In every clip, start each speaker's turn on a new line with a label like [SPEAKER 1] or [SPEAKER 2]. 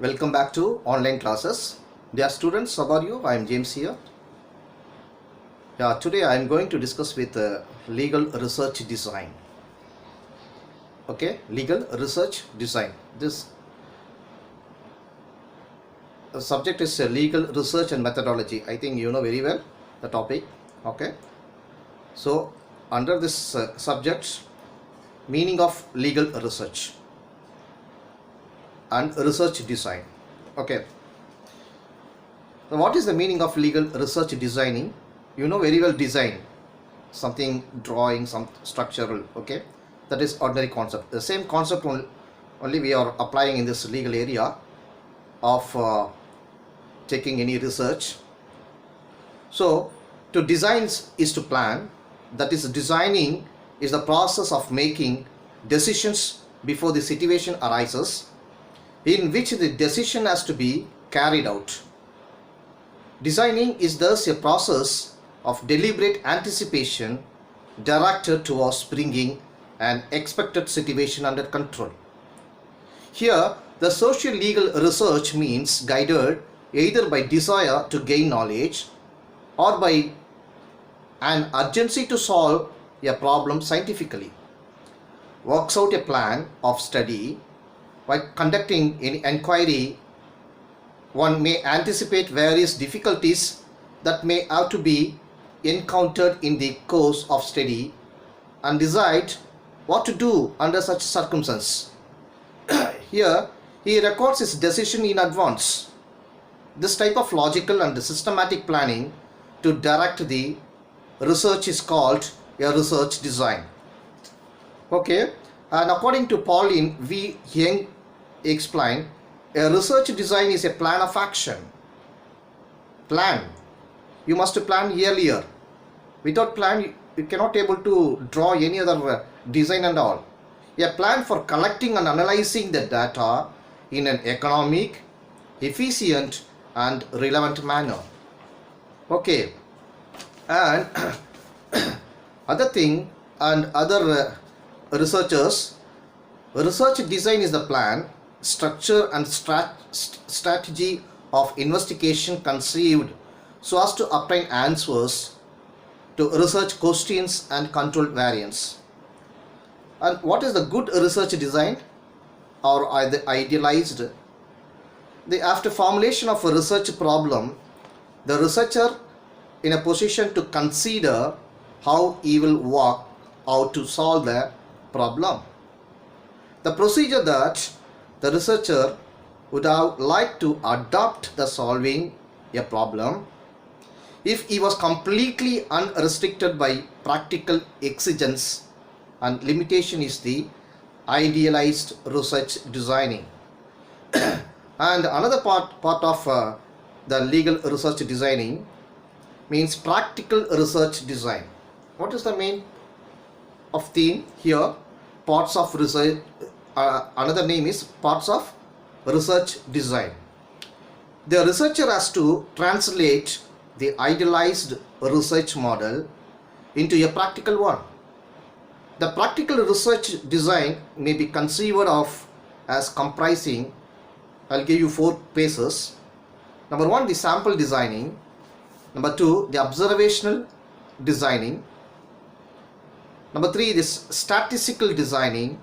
[SPEAKER 1] Welcome back to online classes. Dear students, how are you? I am James here. Today I am going to discuss with legal research design. Okay, legal research design. This subject is legal research and methodology. I think you know very well the topic. Okay, so under this subject, meaning of legal research and research design. Okay, so what is the meaning of legal research designing? You know very well design, something drawing, some structural. Okay, that is ordinary concept. The same concept only we are applying in this legal area of taking any research. So to design is to plan. That is, designing is the process of making decisions before the situation arises in which the decision has to be carried out. Designing is thus a process of deliberate anticipation directed towards bringing an expected situation under control. Here, the social legal research means guided either by desire to gain knowledge or by an urgency to solve a problem scientifically. Works out a plan of study. While conducting an inquiry, one may anticipate various difficulties that may have to be encountered in the course of study and decide what to do under such circumstances. Here, he records his decision in advance. This type of logical and systematic planning to direct the research is called a research design. Okay, and according to Pauline V. Young explained, a research design is a plan of action. Plan. You must plan earlier. Without plan, you cannot able to draw any other design and all. A plan for collecting and analyzing the data in an economic, efficient and relevant manner. Okay, and other thing and other researchers, research design is the plan, structure and strategy of investigation conceived so as to obtain answers to research questions and control variance. And what is the good research design or idealized? After formulation of a research problem, the researcher in a position to consider how he will work out to solve the problem. The procedure that the researcher would have liked to adopt the solving a problem if he was completely unrestricted by practical exigence and limitation is the idealized research designing. And another part of the legal research designing means practical research design. What is the main of theme here? Parts of research. Another name is parts of research design. The researcher has to translate the idealized research model into a practical one. The practical research design may be conceived of as comprising, I'll give you 4 phases. Number 1, the sample designing. Number 2, the observational designing. Number 3, this statistical designing.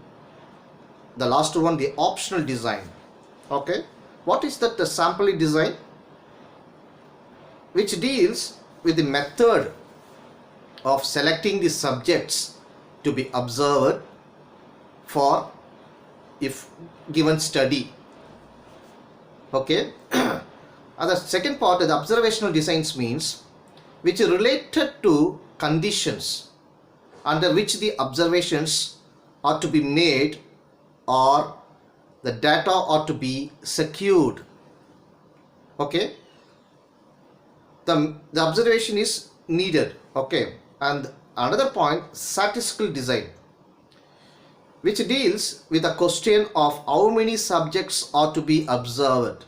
[SPEAKER 1] The last one, the optional design. Okay, what is that? The sample design, which deals with the method of selecting the subjects to be observed for if given study. Okay, and the second part of the observational designs means which is related to conditions under which the observations are to be made or the data are to be secured. Okay, the observation is needed. Okay, and another point, statistical design, which deals with the question of how many subjects are to be observed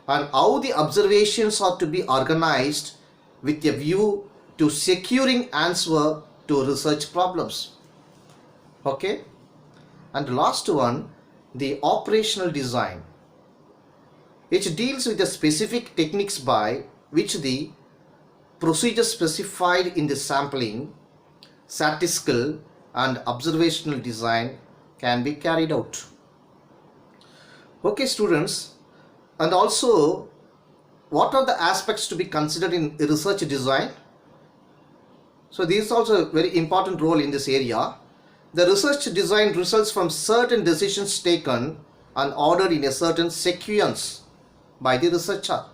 [SPEAKER 1] and how the observations are to be organized with a view to securing answer to research problems. Okay, and last one, the operational design, It deals with the specific techniques by which the procedure specified in the sampling, statistical and observational design can be carried out. Okay students, and also what are the aspects to be considered in research design? So this is also a very important role in this area. The research design results from certain decisions taken and ordered in a certain sequence by the researcher.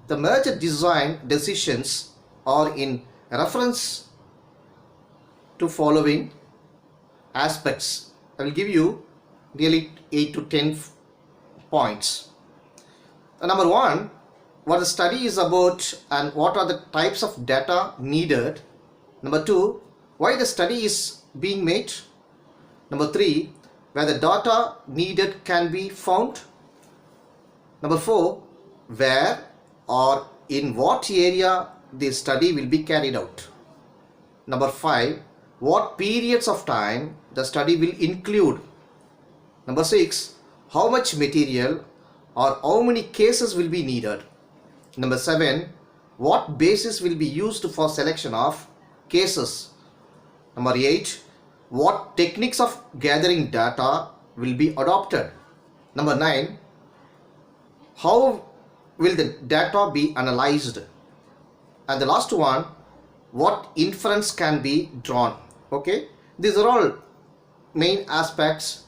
[SPEAKER 1] The major design decisions are in reference to following aspects. I will give you nearly 8 to 10 points. Number one, what the study is about and what are the types of data needed. Number two, why the study is being made. Number three, where the data needed can be found. Number four, where or in what area the study will be carried out. Number five, what periods of time the study will include. Number six, how much material or how many cases will be needed. Number seven, what basis will be used for selection of cases. Number eight, what techniques of gathering data will be adopted. Number nine, how will the data be analyzed. And the last one, what inference can be drawn. Okay, these are all main aspects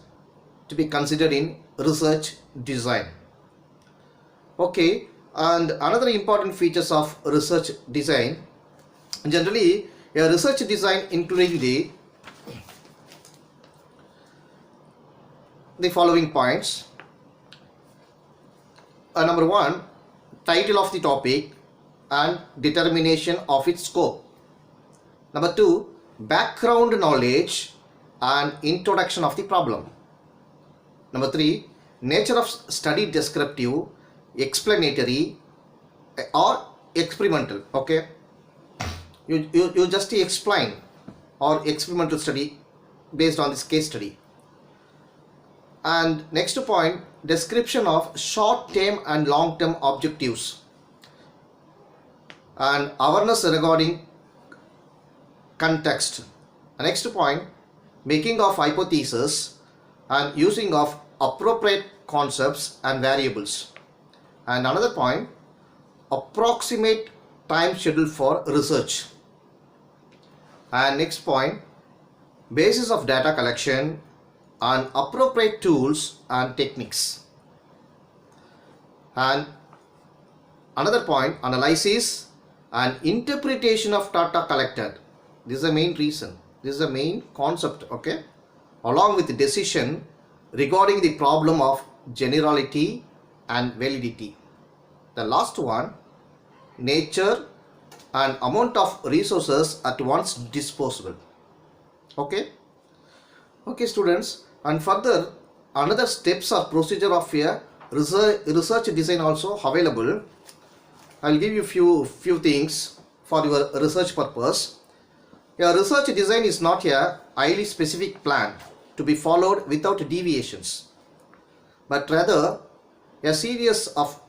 [SPEAKER 1] to be considered in research design. Okay, and another important features of research design, generally a research design including the following points. Number one, title of the topic and determination of its scope. Number two, background knowledge and introduction of the problem. Number three, nature of study descriptive, explanatory or experimental. Okay, you just explain or experimental study based on this case study. And next point, description of short-term and long-term objectives and awareness regarding context. Next point, making of hypothesis and using of appropriate concepts and variables. And another point, approximate time schedule for research. And next point, basis of data collection and appropriate tools and techniques. And another point, analysis and interpretation of data collected. This is the main reason, this is the main concept. Okay, along with the decision regarding the problem of generality and validity. The last one, nature and amount of resources at once disposable. Okay, students, and further another steps or procedure of a research design also available. I will give you few things for your research purpose. A research design is not a highly specific plan to be followed without deviations, but rather a series of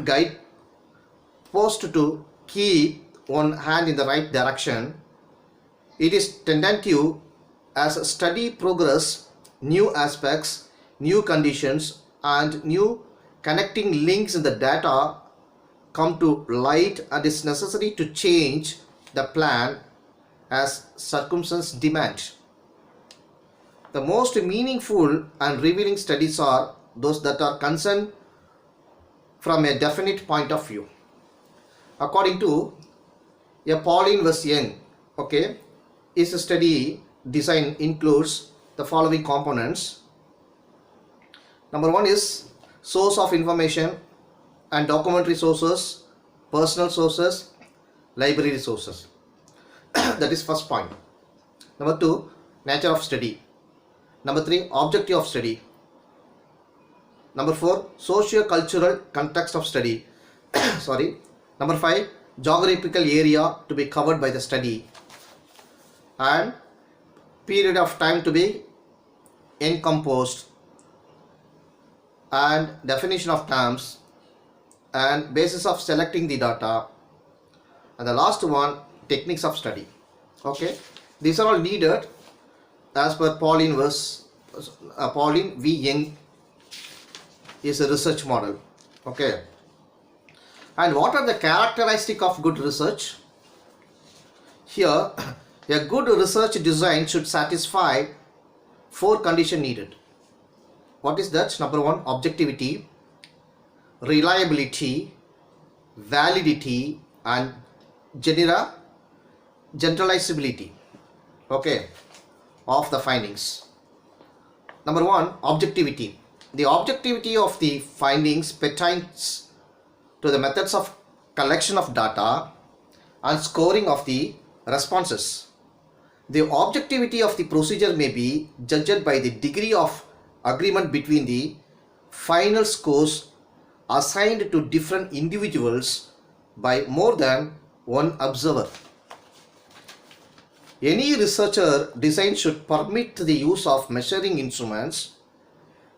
[SPEAKER 1] guide posts to keep one hand in the right direction. It is tentative as study progress, new aspects, new conditions and new connecting links in the data come to light, and it's necessary to change the plan as circumstances demand. The most meaningful and revealing studies are those that are concerned from a definite point of view. According to Pauline vs. Young, okay, is a study design includes the following components. Number one is source of information and documentary sources, personal sources, library sources. That is first point. Number two, nature of study. Number three, objective of study. Number four, socio-cultural context of study. Sorry. Number five, geographical area to be covered by the study and period of time to be encompassed. and definition of terms and basis of selecting the data, and the last one, techniques of study. Okay, these are all needed as per Pauline V. Young is a research model. Okay, and what are the characteristics of good research? Here, a good research design should satisfy 4 conditions needed. What is that? Number 1, objectivity, reliability, validity, and generalizability, okay, of the findings. Number 1, objectivity. The objectivity of the findings pertains to the methods of collection of data and scoring of the responses. The objectivity of the procedure may be judged by the degree of agreement between the final scores assigned to different individuals by more than one observer. Any researcher design should permit the use of measuring instruments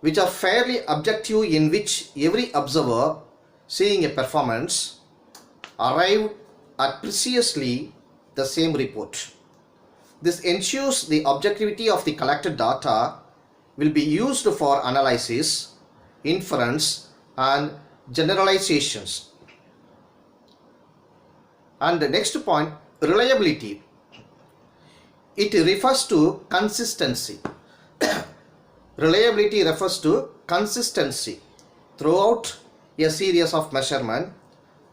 [SPEAKER 1] which are fairly objective, in which every observer seeing a performance arrive at precisely the same report. This ensures the objectivity of the collected data will be used for analysis, inference, and generalizations. And the next point, reliability. It refers to consistency. Reliability refers to consistency throughout a series of measurement.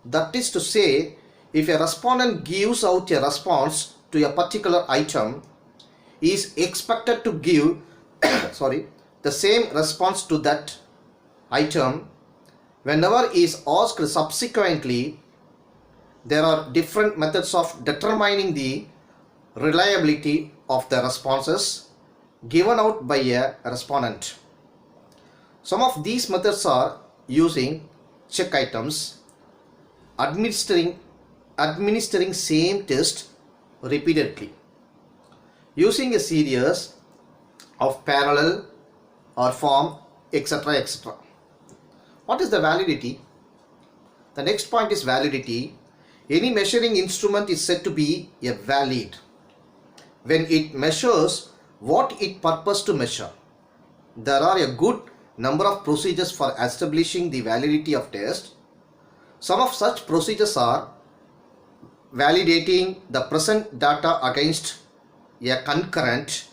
[SPEAKER 1] That is to say, if a respondent gives out a response to a particular item, he is expected to give the same response to that item whenever he is asked subsequently. There are different methods of determining the reliability of the responses given out by a respondent. Some of these methods are using check items, administering same test repeatedly, using a series of parallel or form, etc., etc. What is the validity? The next point is validity. Any measuring instrument is said to be a valid when it measures what it purports to measure. There are a good number of procedures for establishing the validity of test. Some of such procedures are validating the present data against a concurrent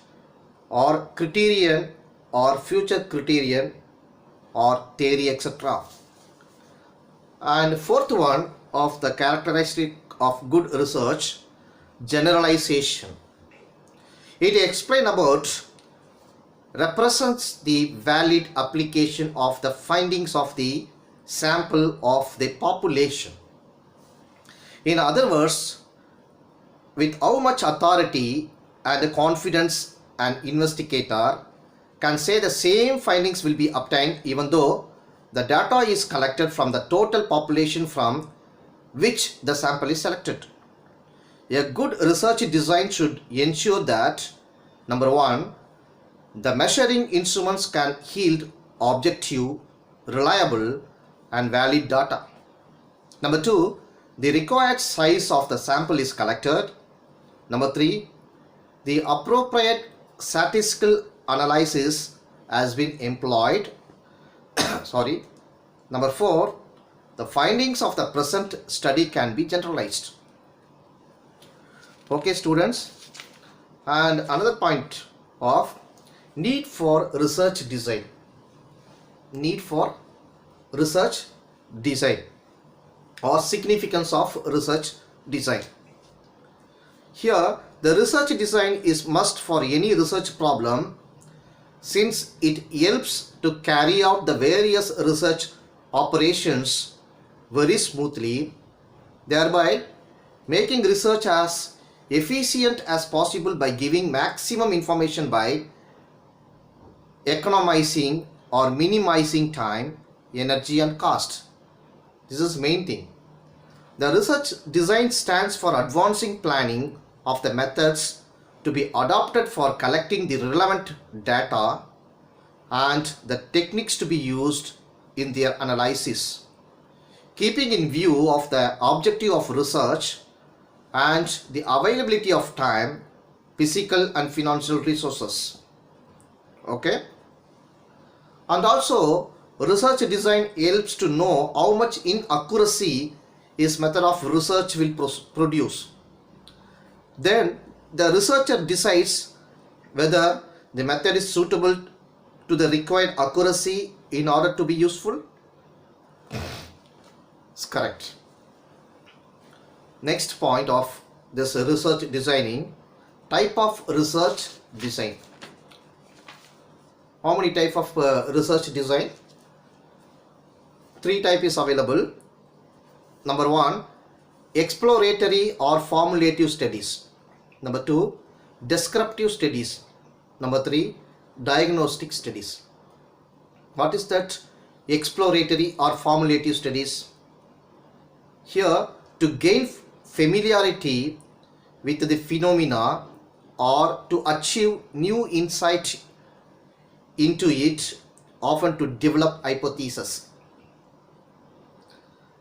[SPEAKER 1] or criterion or future criterion or theory, etc. And fourth one of the characteristic of good research, generalization. It explains about represents the valid application of the findings of the sample of the population. In other words, with how much authority and confidence an investigator can say the same findings will be obtained even though the data is collected from the total population from which the sample is selected. A good research design should ensure that, number 1, the measuring instruments can yield objective, reliable, and valid data. Number 2, the required size of the sample is collected. Number 3, the appropriate statistical analysis has been employed. Number 4, the findings of the present study can be generalized. Okay, students, and another point of need for research design. Need for research design or significance of research design. Here, the research design is must for any research problem, since it helps to carry out the various research operations very smoothly, thereby making research as efficient as possible by giving maximum information by economizing or minimizing time, energy, and cost. This is main thing. The research design stands for advancing planning of the methods to be adopted for collecting the relevant data and the techniques to be used in their analysis, keeping in view of the objective of research and the availability of time, physical and financial resources. Okay, and also research design helps to know how much inaccuracy his method of research will produce. Then the researcher decides whether the method is suitable to the required accuracy in order to be useful. It's correct. Next point of this research designing, type of research design. How many type of research design? 3 type is available. Number 1, exploratory or formulative studies. Number 2, descriptive studies. Number 3, diagnostic studies. What is that exploratory or formulative studies? Here, to gain familiarity with the phenomena or to achieve new insight into it, often to develop hypotheses.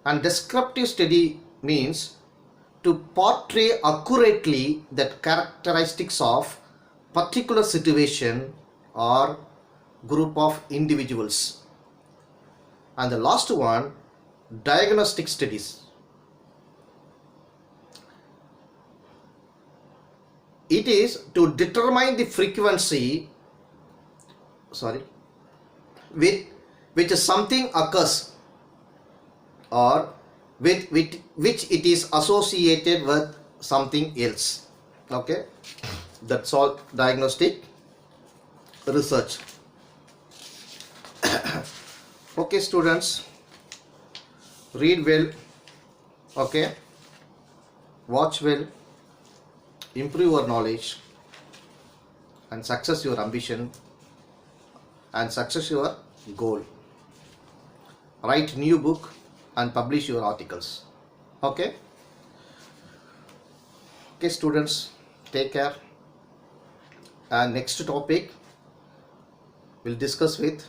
[SPEAKER 1] And descriptive study means to portray accurately the characteristics of particular situation or group of individuals. And the last one, diagnostic studies. It is to determine the frequency with which something occurs or with which it is associated with something else. Okay, that's all diagnostic research. Okay students, read well, okay, watch well, improve your knowledge and success your ambition and success your goal. Write new book and publish your articles. Okay students, take care, and next topic we'll discuss with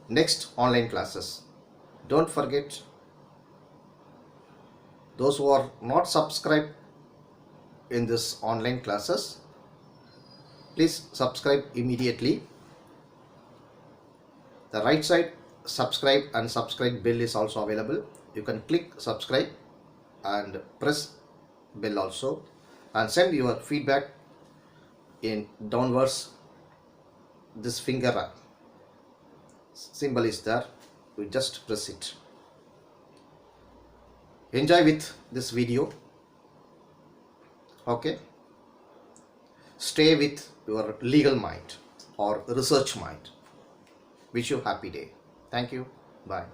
[SPEAKER 1] next online classes. Don't forget, those who are not subscribed in this online classes, please subscribe immediately. The right side subscribe and subscribe bell is also available. You can click subscribe and press bell also, and send your feedback in downwards. This finger symbol is there, we just press it. Enjoy with this video. Okay, stay with your legal mind or research mind. Wish you happy day. Thank you. Bye.